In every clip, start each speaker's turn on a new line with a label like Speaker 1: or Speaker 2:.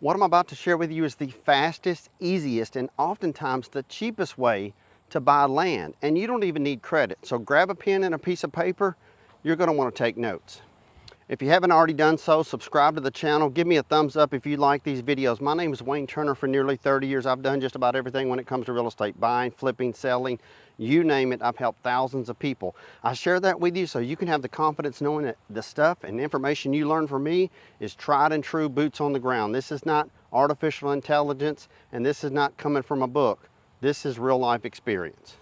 Speaker 1: What I'm about to share with you is the fastest, easiest, and oftentimes the cheapest way to buy land. And you don't even need credit. So grab a pen and a piece of paper. You're going to want to take notes. If you haven't already done so, subscribe to the channel. Give me a thumbs up if you like these videos. My name is Wayne Turner. For nearly 30 years, I've done just about everything when it comes to real estate. Buying, flipping, selling, you name it. I've helped thousands of people. I share that with you so you can have the confidence knowing that the stuff and information you learn from me is tried and true, boots on the ground. This is not artificial intelligence, and this is not coming from a book. This is real life experience.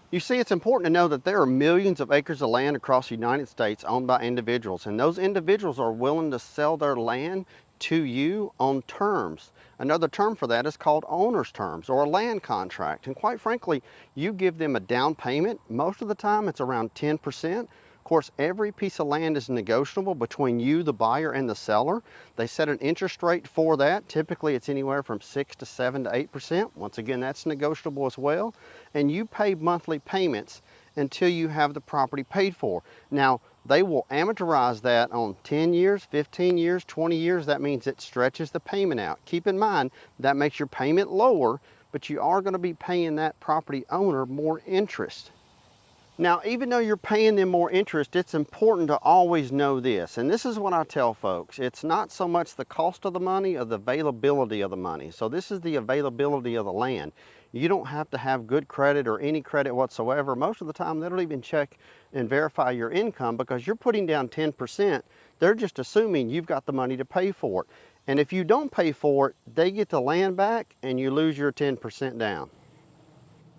Speaker 1: You see, it's important to know that there are millions of acres of land across the United States owned by individuals, and those individuals are willing to sell their land to you on terms. Another term for that is called owner's terms or a land contract. And quite frankly, you give them a down payment. Most of the time it's around 10%. Of course, every piece of land is negotiable between you, the buyer, and the seller. They set an interest rate for that. Typically, it's anywhere from 6 to 7 to 8%. Once again, that's negotiable as well. And you pay monthly payments until you have the property paid for. Now, they will amortize that on 10 years, 15 years, 20 years. That means it stretches the payment out. Keep in mind, that makes your payment lower, but you are going to be paying that property owner more interest. Now, even though you're paying them more interest, it's important to always know this, and this is what I tell folks. It's not so much the cost of the money or the availability of the money. So this is the availability of the land. You don't have to have good credit or any credit whatsoever. Most of the time, they don't even check and verify your income because you're putting down 10%. They're just assuming you've got the money to pay for it. And if you don't pay for it, they get the land back and you lose your 10% down.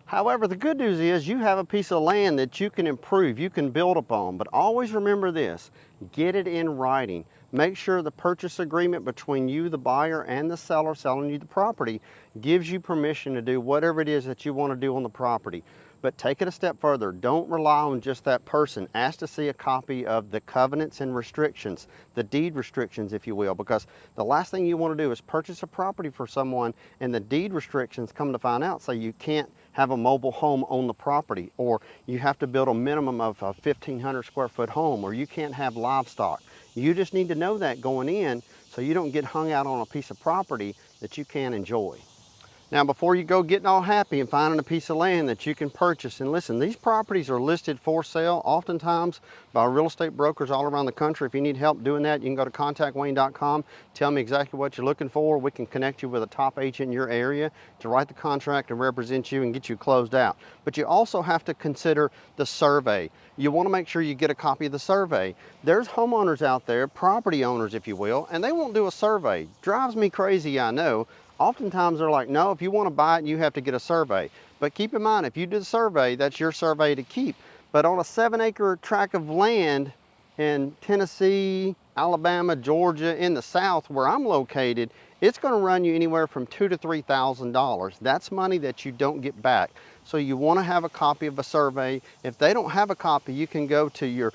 Speaker 1: However, the good news is you have a piece of land that you can improve, you can build upon, but always remember this, get it in writing. Make sure the purchase agreement between you, the buyer, and the seller selling you the property gives you permission to do whatever it is that you want to do on the property. But take it a step further. Don't rely on just that person. Ask to see a copy of the covenants and restrictions, the deed restrictions, if you will, because the last thing you want to do is purchase a property for someone and the deed restrictions come to find out say you can't have a mobile home on the property, or you have to build a minimum of a 1,500 square foot home, or you can't have livestock. You just need to know that going in so you don't get hung out on a piece of property that you can't enjoy. Now, before you go getting all happy and finding a piece of land that you can purchase, and listen, these properties are listed for sale oftentimes by real estate brokers all around the country. If you need help doing that, you can go to contactwayne.com, tell me exactly what you're looking for. We can connect you with a top agent in your area to write the contract and represent you and get you closed out. But you also have to consider the survey. You want to make sure you get a copy of the survey. There's homeowners out there, property owners if you will, and they won't do a survey. Drives me crazy, I know. Oftentimes they're like, no, if you want to buy it, you have to get a survey. But keep in mind, if you do the survey, that's your survey to keep. But on a 7-acre tract of land in Tennessee, Alabama, Georgia, in the South where I'm located, it's going to run you anywhere from $2,000 to $3,000. That's money that you don't get back. So you want to have a copy of a survey. If they don't have a copy, you can go to your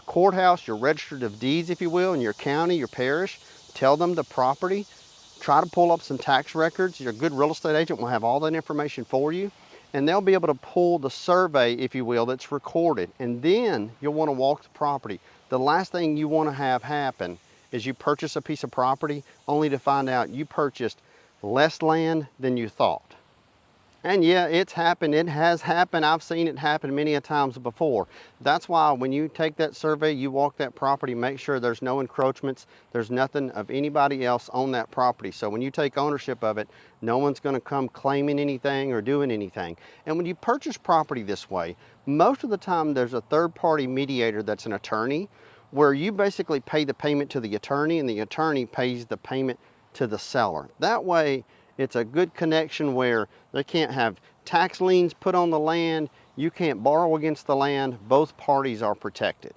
Speaker 1: courthouse, your register of deeds, if you will, in your county, your parish, tell them the property. Try to pull up some tax records. Your good real estate agent will have all that information for you, and they'll be able to pull the survey, if you will, that's recorded. And then you'll want to walk the property. The last thing you want to have happen is you purchase a piece of property only to find out you purchased less land than you thought. And yeah, it's happened. It has happened. I've seen it happen many a times before. That's why when you take that survey, you walk that property, make sure there's no encroachments. There's nothing of anybody else on that property. So when you take ownership of it, no one's going to come claiming anything or doing anything. And when you purchase property this way, most of the time there's a third-party mediator that's an attorney, where you basically pay the payment to the attorney and the attorney pays the payment to the seller. That way, it's a good connection where they can't have tax liens put on the land, you can't borrow against the land, both parties are protected.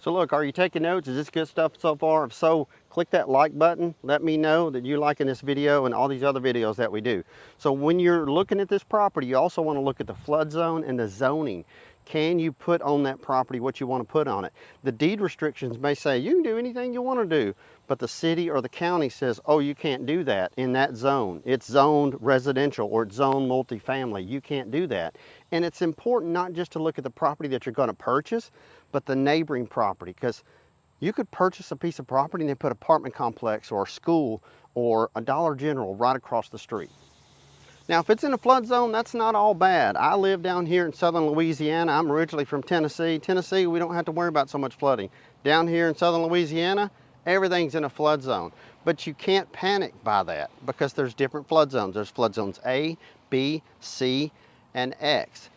Speaker 1: So look, are you taking notes? Is this good stuff so far? If so, click that like button. Let me know that you're liking this video and all these other videos that we do. So when you're looking at this property, you also want to look at the flood zone and the zoning. Can you put on that property what you want to put on it? The deed restrictions may say you can do anything you want to do, but the city or the county says, oh, you can't do that in that zone. It's zoned residential or it's zoned multifamily. You can't do that. And it's important not just to look at the property that you're going to purchase, but the neighboring property, because you could purchase a piece of property and then put an apartment complex or a school or a Dollar General right across the street. Now, if it's in a flood zone, that's not all bad. I live down here in southern Louisiana. I'm originally from Tennessee. Tennessee, we don't have to worry about so much flooding. Down here in southern Louisiana, everything's in a flood zone. But you can't panic by that because there's different flood zones. There's flood zones A, B, C, and X.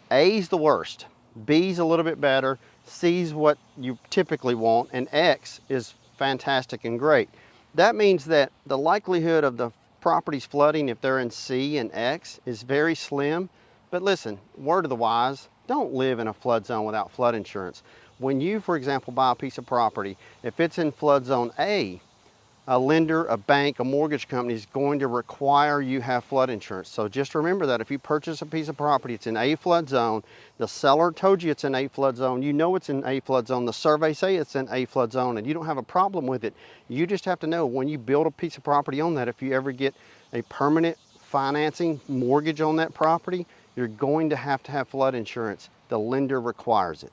Speaker 1: A's the worst. B's a little bit better. C's what you typically want, and X is fantastic and great. That means that the likelihood of the properties flooding if they're in C and X is very slim. But listen, word of the wise, don't live in a flood zone without flood insurance. When you, for example, buy a piece of property, if it's in flood zone A, a lender, a bank, a mortgage company is going to require you have flood insurance. So just remember that if you purchase a piece of property, it's in a flood zone, the seller told you it's in a flood zone, you know it's in a flood zone, the survey say it's in a flood zone, and you don't have a problem with it. You just have to know when you build a piece of property on that, if you ever get a permanent financing mortgage on that property, you're going to have flood insurance. The lender requires it.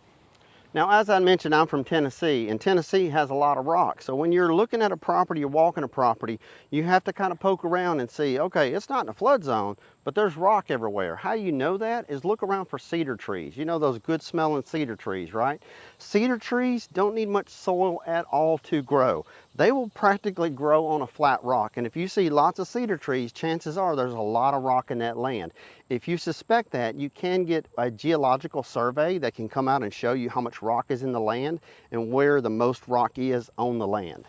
Speaker 1: Now, as I mentioned, I'm from Tennessee, and Tennessee has a lot of rock. So when you're looking at a property, you're walking a property, you have to kind of poke around and see, okay, it's not in a flood zone, but there's rock everywhere. How you know that is look around for cedar trees. You know those good smelling cedar trees, right? Cedar trees don't need much soil at all to grow. They will practically grow on a flat rock. And if you see lots of cedar trees, chances are there's a lot of rock in that land. If you suspect that, you can get a geological survey that can come out and show you how much rock is in the land and where the most rock is on the land.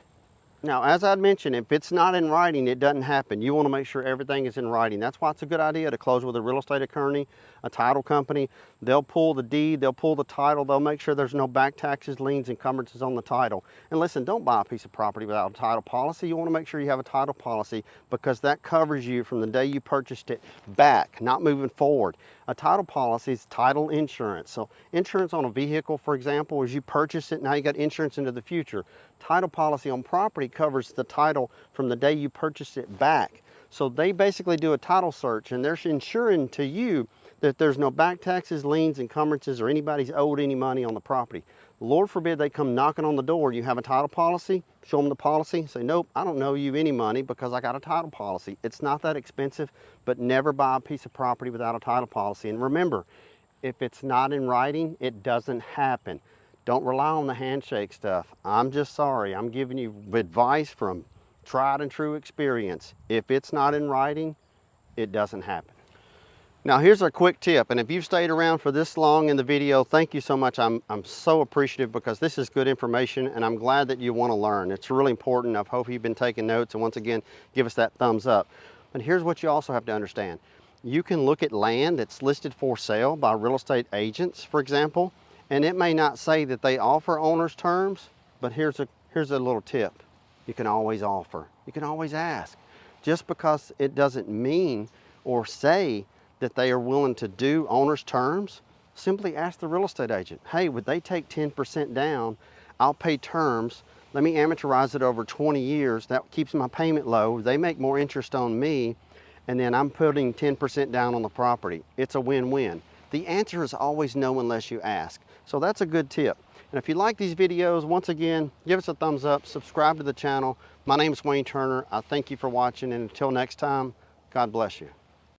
Speaker 1: Now, as I mentioned, if it's not in writing, it doesn't happen. You want to make sure everything is in writing. That's why it's a good idea to close with a real estate attorney, a title company. They'll pull the deed, they'll pull the title, they'll make sure there's no back taxes, liens, encumbrances on the title. And listen, don't buy a piece of property without a title policy. You want to make sure you have a title policy because that covers you from the day you purchased it back, not moving forward. A title policy is title insurance. So insurance on a vehicle, for example, as you purchase it, now you got insurance into the future. Title policy on property covers the title from the day you purchased it back. So they basically do a title search and they're ensuring to you that there's no back taxes, liens, encumbrances, or anybody's owed any money on the property. Lord forbid they come knocking on the door, you have a title policy, show them the policy, say, nope, I don't owe you any money because I got a title policy. It's not that expensive, but never buy a piece of property without a title policy. And remember, if it's not in writing, it doesn't happen. Don't rely on the handshake stuff. I'm just sorry, I'm giving you advice from tried and true experience. If it's not in writing, it doesn't happen. Now here's a quick tip, and if you've stayed around for this long in the video, thank you so much. I'm so appreciative because this is good information and I'm glad that you want to learn. It's really important. I hope you've been taking notes, and once again, give us that thumbs up. But here's what you also have to understand. You can look at land that's listed for sale by real estate agents, for example, and it may not say that they offer owner's terms, but here's a little tip. You can always offer. You can always ask. Just because it doesn't mean or say that they are willing to do owner's terms, simply ask the real estate agent, hey, would they take 10% down? I'll pay terms. Let me amortize it over 20 years. That keeps my payment low. They make more interest on me, and then I'm putting 10% down on the property. It's a win-win. The answer is always no unless you ask. So that's a good tip. And if you like these videos, once again, give us a thumbs up, subscribe to the channel. My name is Wayne Turner. I thank you for watching, and until next time, God bless you.